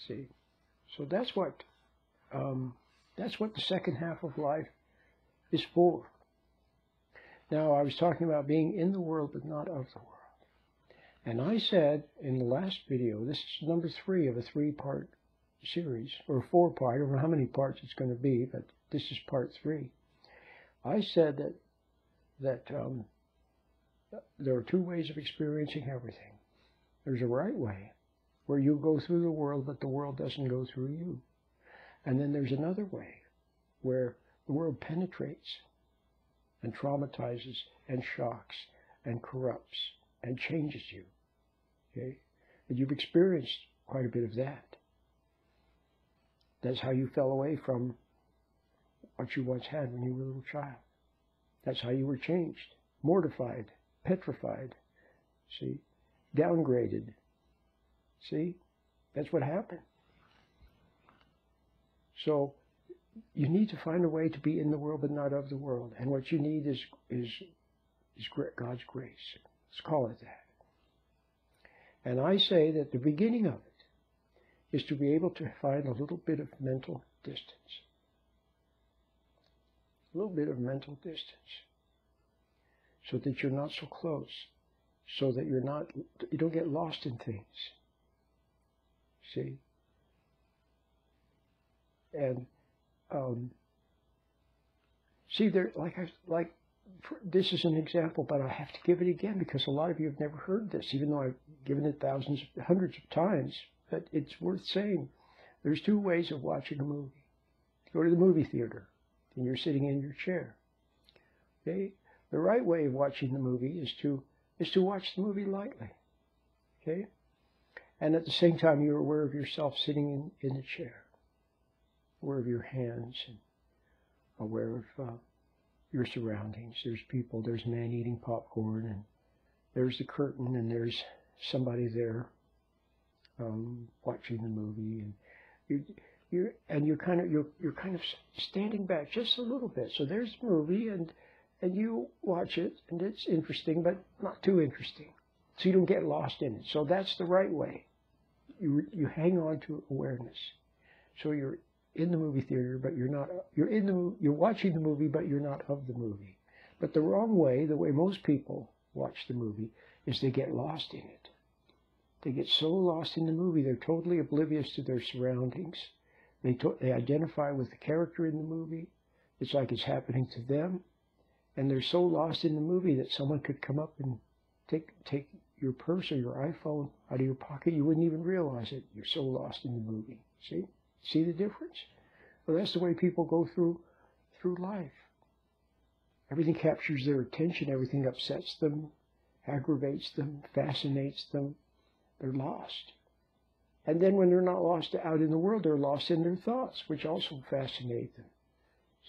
See? So that's what the second half of life is for. Now, I was talking about being in the world but not of the world. And I said in the last video, this is number 3 of a 3-part series, or 4-part, I don't know how many parts it's going to be, but this is part 3. I said that there are 2 ways of experiencing everything. There's a right way, where you go through the world, but the world doesn't go through you. And then there's another way, where the world penetrates and traumatizes and shocks and corrupts and changes you. Okay? And you've experienced quite a bit of that. That's how you fell away from what you once had when you were a little child. That's how you were changed, mortified, petrified, see, downgraded. See, that's what happened. So you need to find a way to be in the world but not of the world. And what you need is God's grace. Let's call it that. And I say that the beginning of it is to be able to find a little bit of mental distance. A little bit of mental distance. So that you're not so close. So that you don't get lost in things. See? And see, this is an example, but I have to give it again because a lot of you have never heard this, even though I've given it hundreds of times. But it's worth saying. There's 2 ways of watching a movie. You go to the movie theater, and you're sitting in your chair. Okay? The right way of watching the movie is to watch the movie lightly. Okay? And at the same time, you're aware of yourself sitting in the chair, aware of your hands, and aware of your surroundings. There's people, there's a man eating popcorn, and there's the curtain, and there's somebody there watching the movie, and you're kind of standing back just a little bit. So there's the movie, and you watch it, and it's interesting, but not too interesting. So you don't get lost in it. So that's the right way. You hang on to awareness. So you're in the movie theater, but you're not. You're watching the movie, but you're not of the movie. But the wrong way, the way most people watch the movie, is they get lost in it. They get so lost in the movie, they're totally oblivious to their surroundings. They identify with the character in the movie. It's like it's happening to them. And they're so lost in the movie that someone could come up and take your purse or your iPhone out of your pocket. You wouldn't even realize it. You're so lost in the movie. See the difference? Well, that's the way people go through life. Everything captures their attention. Everything upsets them, aggravates them, fascinates them. They're lost. And then when they're not lost out in the world, they're lost in their thoughts, which also fascinate them.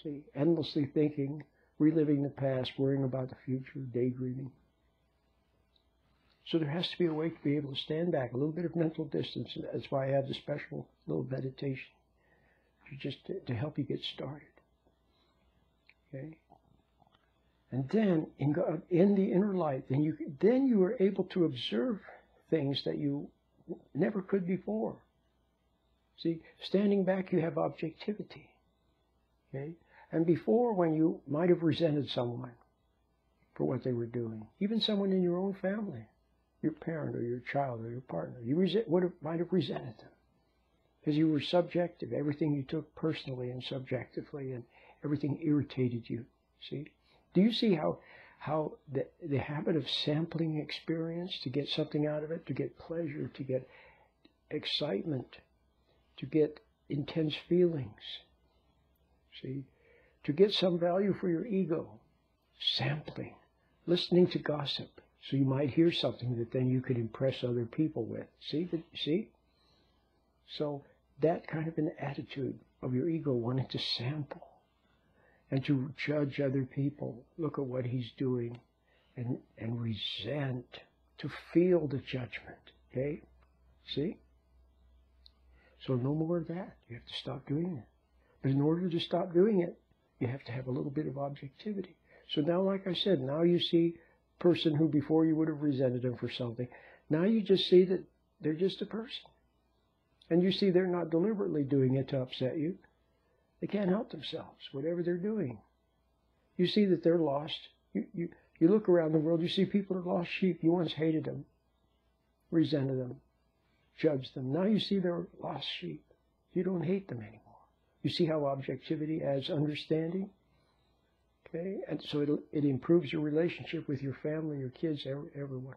See, endlessly thinking, reliving the past, worrying about the future, daydreaming. So there has to be a way to be able to stand back, a little bit of mental distance. That's why I have the special little meditation, to help you get started. Okay? And then, in the inner light, then you are able to observe things that you never could before. See, standing back, you have objectivity. Okay? And before, when you might have resented someone for what they were doing, even someone in your own family, your parent or your child or your partner, you might have resented them because you were subjective. Everything you took personally and subjectively, and everything irritated you. See? Do you see how the habit of sampling experience to get something out of it, to get pleasure, to get excitement, to get intense feelings, see, to get some value for your ego, sampling, listening to gossip, so you might hear something that then you could impress other people with. See? So that kind of an attitude of your ego wanting to sample and to judge other people, look at what he's doing, and resent, to feel the judgment, okay? See? So no more of that. You have to stop doing it. But in order to stop doing it, you have to have a little bit of objectivity. So now, like I said, now you see a person who before you would have resented them for something. Now you just see that they're just a person. And you see they're not deliberately doing it to upset you. They can't help themselves, whatever they're doing. You see that they're lost. You look around the world, you see people that lost sheep. You once hated them, resented them, judged them. Now you see they're lost sheep. You don't hate them anymore. You see how objectivity adds understanding? Okay? And so it improves your relationship with your family, your kids, everyone.